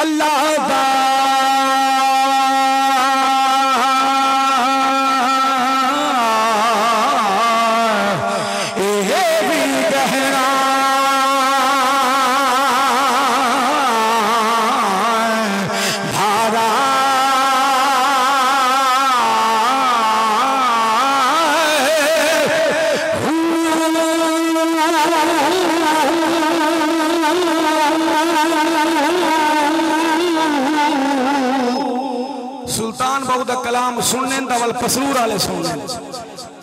अल्लाह दा कलाम सुनने दवल पसरूर वाले सुनने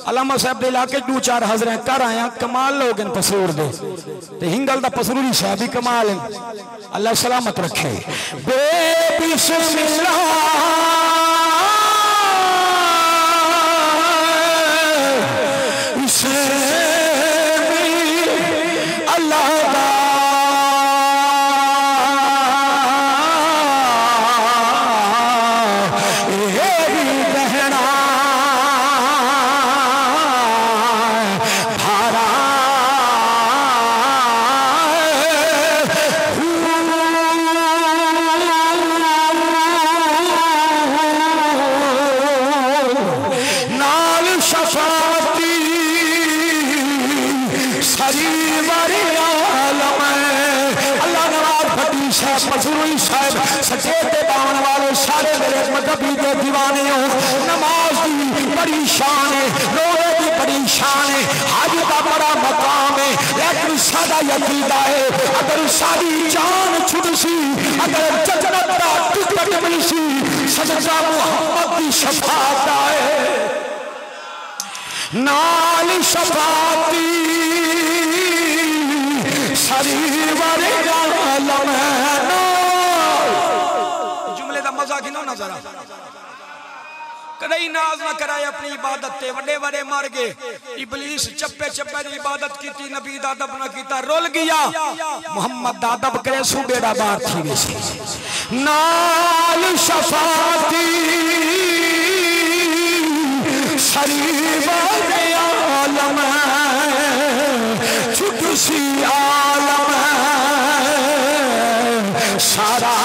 अलामा साहब के इलाके 2-4 हजरे कर आया कमाल लोग इन पसरूर दे ते हिंगल दा पसरूरी साहब भी कमाल है अल्लाह सलामत रखे बेबिस्मिल्लाह इसे अल्लाह दीवाने हो नमाज की बड़ी शान है रोज़े की बड़ी शान है हज का बड़ा मकाम है लेकिन सादा यकीदा है अगर सारी जान छुटसी अगर जन्नत का टिकट मिलसी सजदा मोहम्मद की शफाअत है नाल शफाअती सरीवर आलम है जुमले का मजा की ना जरा कदई नाज ना कराए अपनी इबादत ते वडे वडे मर गए इबलीस चप्पे चप्पे दी इबादत की नबी दा अदब ना कीता रोल गया मोहम्मद दा अदब करे सु बेड़ा बार थी वैसे नाल शफाअती शरीफ आलम छुटसी आलम सारा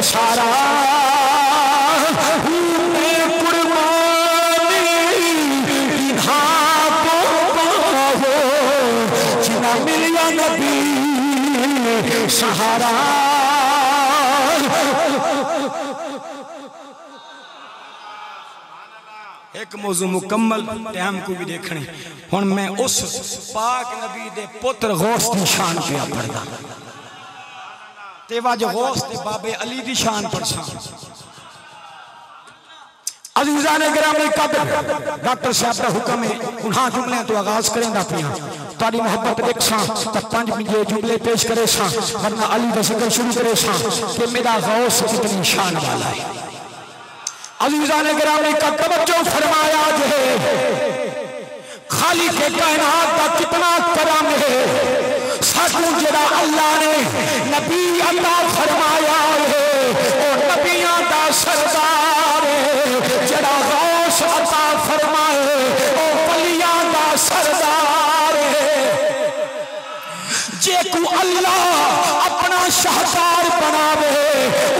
सारा मिलिया नबी सहारा एक मौजू मुकम्मल टाइम को भी देखने हुण मैं उस पाक नबी दे पुत्र गौस की शान पे पढ़दा तेवा जो गौस ते बाबे अली दी शान पढ़सा अज़ीज़ान गिरामी कदर डॉक्टर साहब का हुक्म है उन्हां जुमले तो आगाज करेंदा पिया तारी मोहब्बत देखसा त 5 मिनट जुमले पेश करे सा वरना अली दा जिक्र शुरू करे सा कि मेरा गौस कितनी शान वाला है अज़ीज़ान गिरामी का तवज्जो फरमाया जे खालिक कायनात का कितना करम है साकू जड़ा अल्लाह ने नबी अता फरमाया है और नबियां दा सरदार है जड़ा गौस अता फरमाए और वलियां दा सरदार है जे को अल्लाह अपना शाहकार बनावे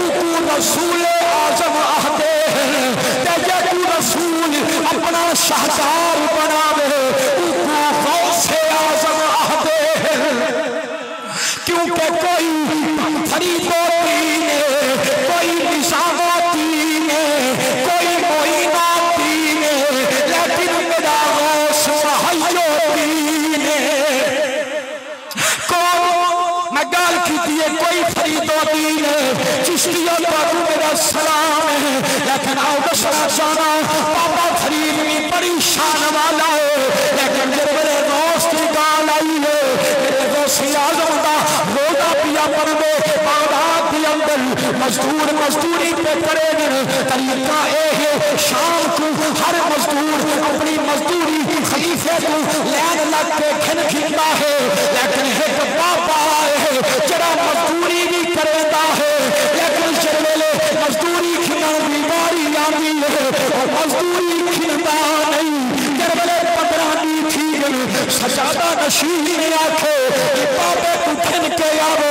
उको रसूल आजम आहदे ते जे को रसूल अपना शाहकार बनावे उको गौस आजम आहदे क्योंकि कोई फरीदोती ने कोई निशानोती ने कोई मोइनाती ने लेकिन मेरा गौस महयोती ने मैं गाल की दिए कोई फरीदोती ने चिश्तियों पर मेरा सलाम है लेकिन आओ दसना जाना बाबा फरीद भी बड़ी शान वाला है लेकिन जब मेरे गौस की गाल आई है मेरे गौस आजम का रोजा पिया पर दे बागदाद के अंदर मजदूर मजदूरी पे पड़े तरीका है शाम को हर मजदूर अपनी मजदूरी खलीफे को लैन लग के खिन खिंदा है लेकिन एक बाबा है जरा मजदूरी भी करेगा है लेकिन चले मजदूरी खिना की बारी आ आती है मजदूरी खिलता नहीं करबले पकड़ानी थी सजादा नशीन ने आखे बाबे तू खिन के आवो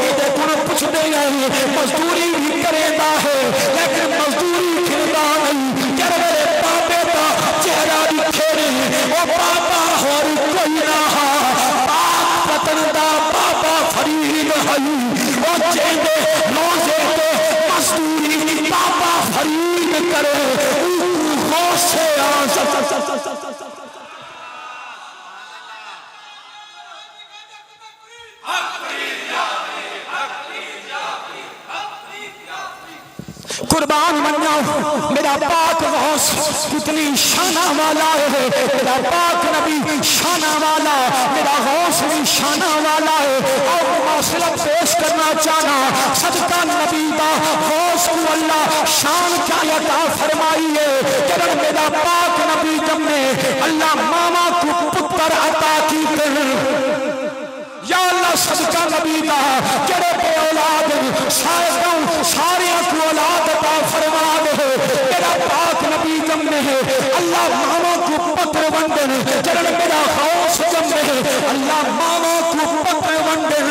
इधर गुण पुछदे नहीं मजदूरी भी करेंदा है लेकिन मजदूरी खिलता नहीं करबले बाबे का चेहरा दिखे ओ बाबा और कोई ना बाप पतन दा बाबा फरीद हई ओ जेंदे रोजे ते मजदूरी बाबा फरीद करे गौसे कुर्बान बन जाओ मेरा पाक गौस कितनी शाना वाला है मेरा पाक नबी शाना वाला मेरा गौस भी शाना वाला है और मासलत पेश करना चाहना सदका नबी का गौस को अल्लाह शान क्या अता फरमाई है जब मेरा पाक नबी जब ने अल्लाह मामा को पुत्र अता की या अल्लाह सदका नबी का जड़े पे औलाद सारे को औलाद अता फरमा दे मेरा पाक नबी जमने है अल्लाह मामा को पुत्र वंदन जड़े मेरा गौस जमने है अल्लाह मामा को पुत्र वंदन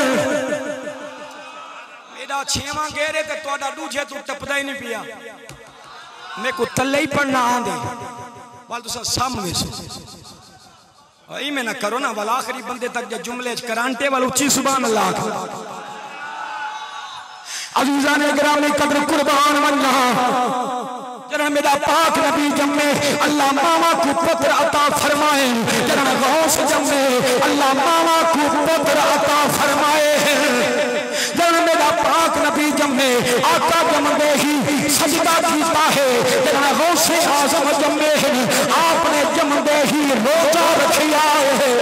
मेरा छेवां गेरे ते तोड़ा दूजे तू टपदा ही नहीं पिया मैं को तल्ले ही पढ़ना आंदे वाल तुसा सामने से आई में ना करो ना वाल आखिरी बंदे तक जो जुमले करांटे वाल उच्ची सुभान अल्लाह अज़ीज़ान गिरामी कदर कुर्बान बन रहा जरा मेरा पाक नबी जम्मे अल्लाह मामा को पुत्र अता फरमाए जरा गौस जम्मे अल्लाह मामा को पुत्र अता फरमाए जरा मेरा पाक नबी जम्मे आका जमदे ही सजदा कीता है जरा गौसे आज़म जम्मे आपने जमदे ही रोजा रखिया है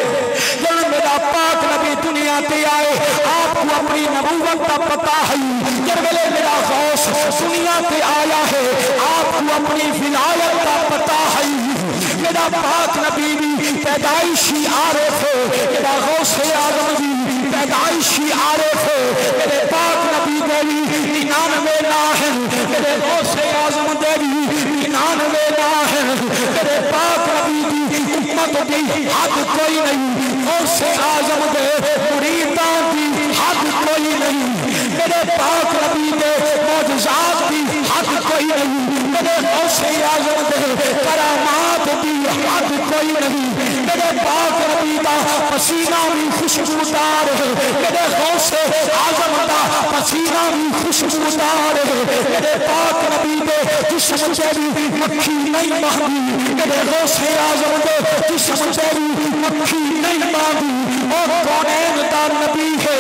जरा मेरा पाक नबी दुनिया पे आए आपको अपनी नबूवत का पता है जरगले मेरा गौस दुनिया पे आया है आपको अपनी विलायत का पता है मेरा पाक नबी भी पैदाइशी आरिफ है मेरा गौस आज़म भी पैदाइशी आरिफ है मेरे पाक नबी देवी 99 ना है मेरे गौस आज़म देवी 99 ना है मेरे पाक नबी की उम्मत की हद कोई नहीं गौस आज़म दे मुरीदां की हद कोई नहीं मेरे पाक नबी दे मौजज़ात की हद कोई नहीं मेरे गौसे आज़म दे करामात की हद कोई नहीं मेरे पाक नबी का पसीना भी खुशबूदार है मेरे गौसे आज़म का पसीना भी खुशबूदार है मेरे पाक नबी दे जिस्म से भी मक्खी नहीं महंगी मेरे गौसे आज़म दे जिस्म से भी मक्खी नहीं महंगी और कौनैन का नबी है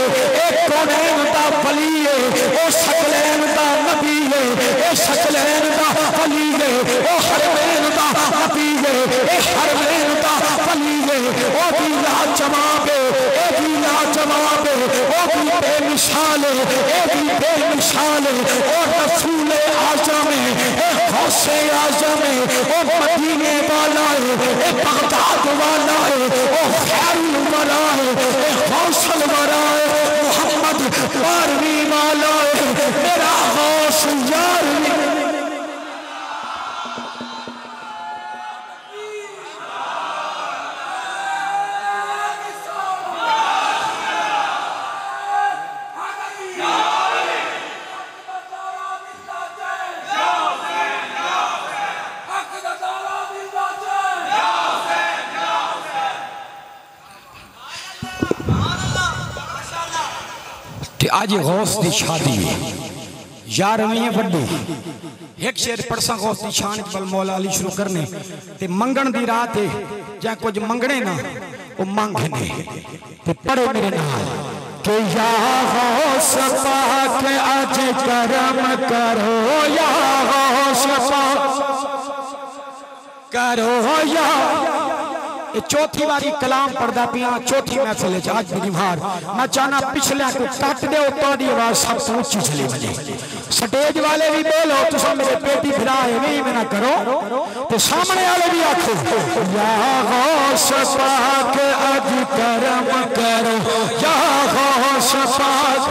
एक कौनैन का वली है ओ सकलैन का नबी है ए सकलैन का वली है ओ हरमैन का नबी है ए हरमैन का वली है ओ भी लाजवाब है ए भी लाजवाब है ओ भी बेमिसाल है ए भी बेमिसाल है ओ रसूल आज़म है ए गौसे आज़म है ओ मदीने वाला है ए बगदाद वाला है ओ खैरुल वरा है ए गौसल वरा है मोहम्मद बारवी वाला है मेरा गौस यारवी आज गौस की शादी है 11वीं वड्डी एक शेर पड़सा गौस की शान बल मौला अली शुरू करने ते मंगण दी रात है जा कुछ मंगने ना वो मंगने ते पढ़ो मेरे नाल के या गौस पाक आज करम करो या गौस पाक करो या ये चौथी बारी कलाम पढ़दा पिया चौथी महफिल च आज मेरी मार मैं चाहना पिछले को कट दे तोड़ी आवाज सब तो ऊंची चली बजे स्टेज वाले भी बोलो तुसा मेरे पेटी फिरा एवें ही ना करो तो सामने वाले भी आखो या गौस पाक आज करम करो या गौस पाक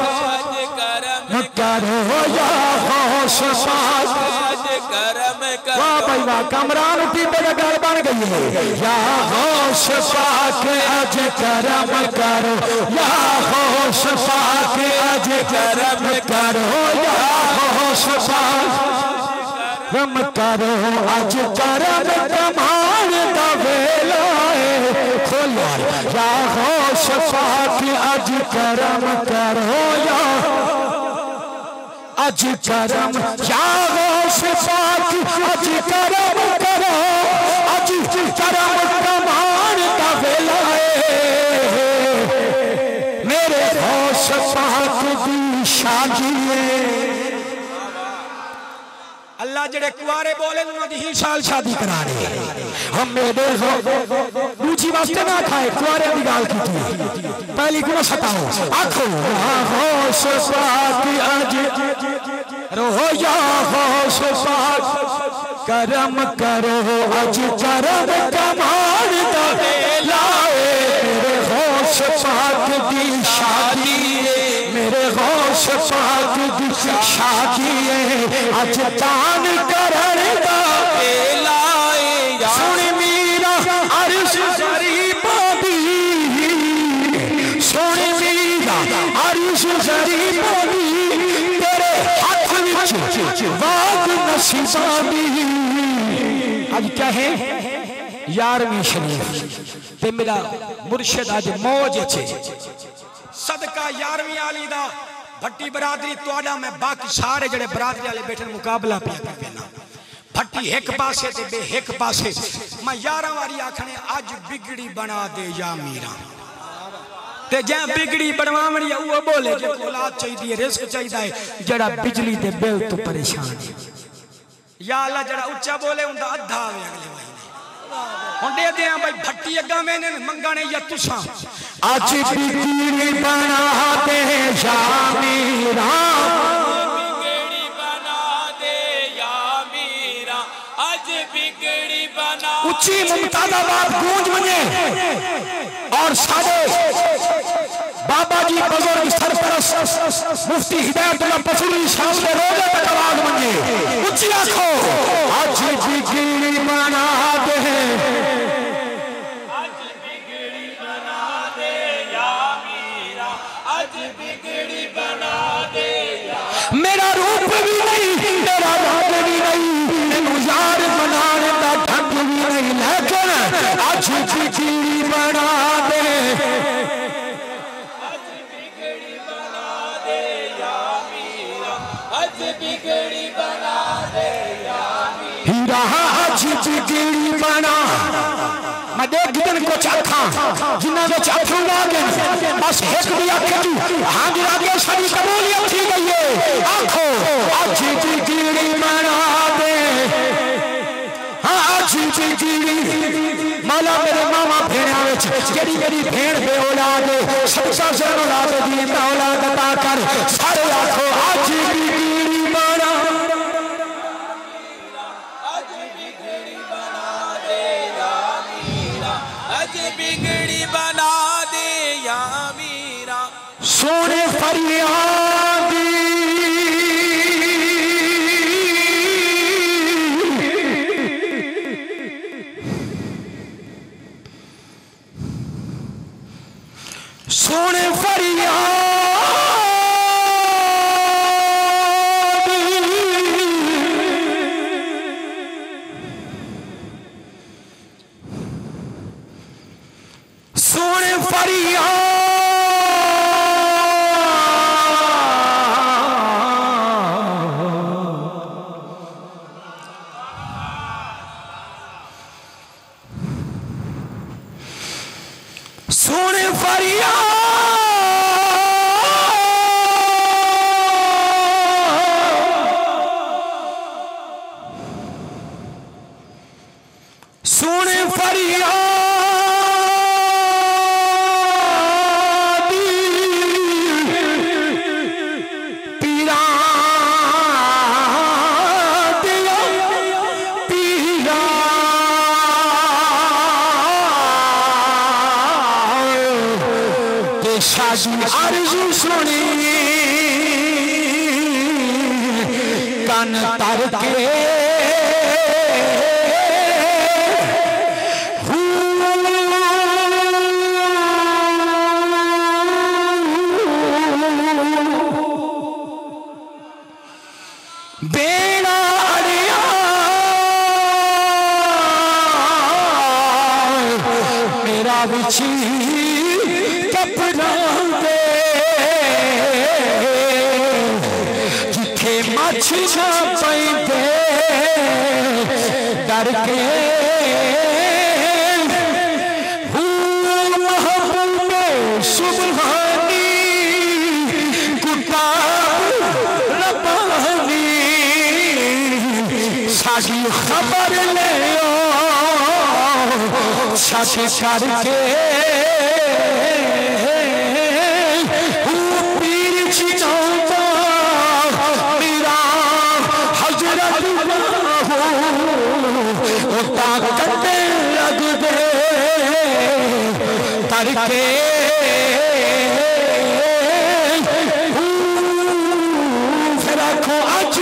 करो या गौस शफात करम करो। वाह भाई वाह, कमरान उठी पे गल बन गई है। या गौस पाक आज करम करो, या गौस पाक आज करम करो, या गौस पाक करम करो, आज करम कमाल दा वेला है खोला। या गौस पाक आज करम करो, या आज करम, या गौस पाक आज करम करो, आज करम कमाल दा वेला है मेरे गौस पाक दी शादी है। अल्लाह जेड़े कुआरे बोले उन्होंने ही साल शादी करा रहे हम मेरे दूसरी वास्ते ना खाए कुआरे की गाल की पहली को सताओ आखो होश पाक आज रहो, या होश पाक करम करो, आज करम कमाल दा वेला मेरे होश पाक दी शादी है, मेरे गौस पाक दी शादी है, आज दान करन दा वेला है। सुन मीरा अर्श शरीफां दी, सुन मीरा अर्श शरीफां दी, तेरे हाथ विच वाग नसीबां दी। आज क्या है 11वीं शरीफ ते मेरा मुर्शिद आज मौज च सदका 11वीं आली दा भट्टी बरादरी तुहाडा मैं बाकी सारे जड़े बरादरी वाले बैठे मुकाबला पिया कर देना। भट्टी एक पासे ते बे एक पासे मैं 11 वारी आखने आज बिगड़ी बना दे या मीरा ते जे बिगड़ी बनवावणी वो बोले जे औलाद चाहिए रिस्क चाहिए जड़ा बिजली दे बिल तो परेशान है। या अल्लाह जड़ा उच्चा बोले उनका अद्धा आवे अगले महीने हुण दे दियां भाई भट्टी अग्गा मैंने मंगने या तुसा आज बिगड़ी बना दे या मीरा, बिगड़ी बना दे या मीरा, आज बिगड़ी बना। उच्ची मुमताज़ाबाद गूंज मने और सारे बाबा जी बुजुर्ग सरपरस्त मुफ्ती हिदायतुल्लाह पसूरी साहब के रोजे तक आवाज मने उच्ची आखो आज बिगड़ी बना दे, आज बिगड़ी बना दे या मीरा, आज बिगड़ी बना दे या। मेरा रूप भी नहीं मेरा रंग भी नहीं मैनू यार बनाने का ढंग भी नहीं, लेकिन आज बिगड़ी बना दे, आज बिगड़ी बना दे या मीरा, आज बिगड़ी बना दे या मीरा। हीरा आज बिगड़ी बना मैं देख दिन को चाखा जिन्ना में चाखू लागे बस एक भी आखे तू हाँ जी आगे सारी कबूलियत थी गई है। आखो आज बिगड़ी बना दे, हाँ आज बिगड़ी मौला मेरे मामा भेड़ा विच जेड़ी मेरी भेड़ बे औलाद सबसा से औलाद दी औलाद अता कर सारे आखो आज बिगड़ी बना, आज बिगड़ी बना दे या मीरा, आज बिगड़ी बना दे या मीरा। सोने फरियादी सोने फरियादी सोने फरियादी सोने फरियाद सोने फरियाद पीरा दिया पीरा शादी आरज़ू सुनी तन तर के कपड़ा दे जिथे मछ ना पैंदे डर के महबूबे सुबहानी कुताब रब्बानी साडी खबर ले सच करके पीर चिनाता मेरा हजरत होता कटे लग दे करके रखो आज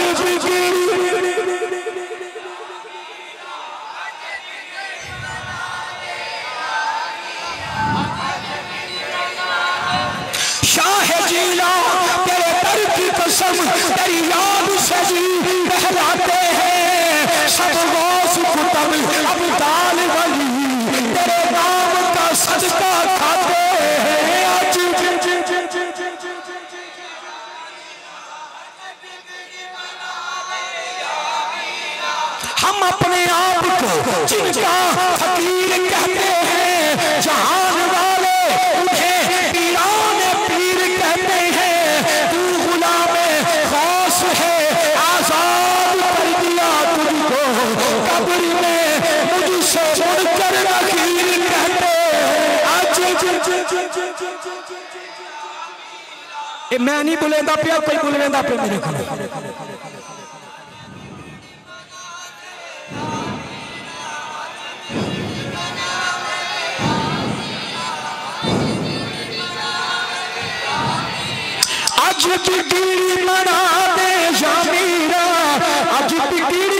तेरी याद से जी बहलाते हैं सब गौस कुतुब अब्दाल वली तेरे नाम का सदका खाते हैं आज हम अपने आप को जिनका फकीर कहते हैं जहान वाले उन्हें पीरान पीर कहते हैं तू गुलाम खास है आजाद कर दिया तुझको कब्र में मुझसे मुड़कर लकीर कहते आज मैं नहीं बोलेंदा पिया कोई बोलेंदा पिया मेरे को आज बिगड़ी मना दे जामीरा आज बिगड़ी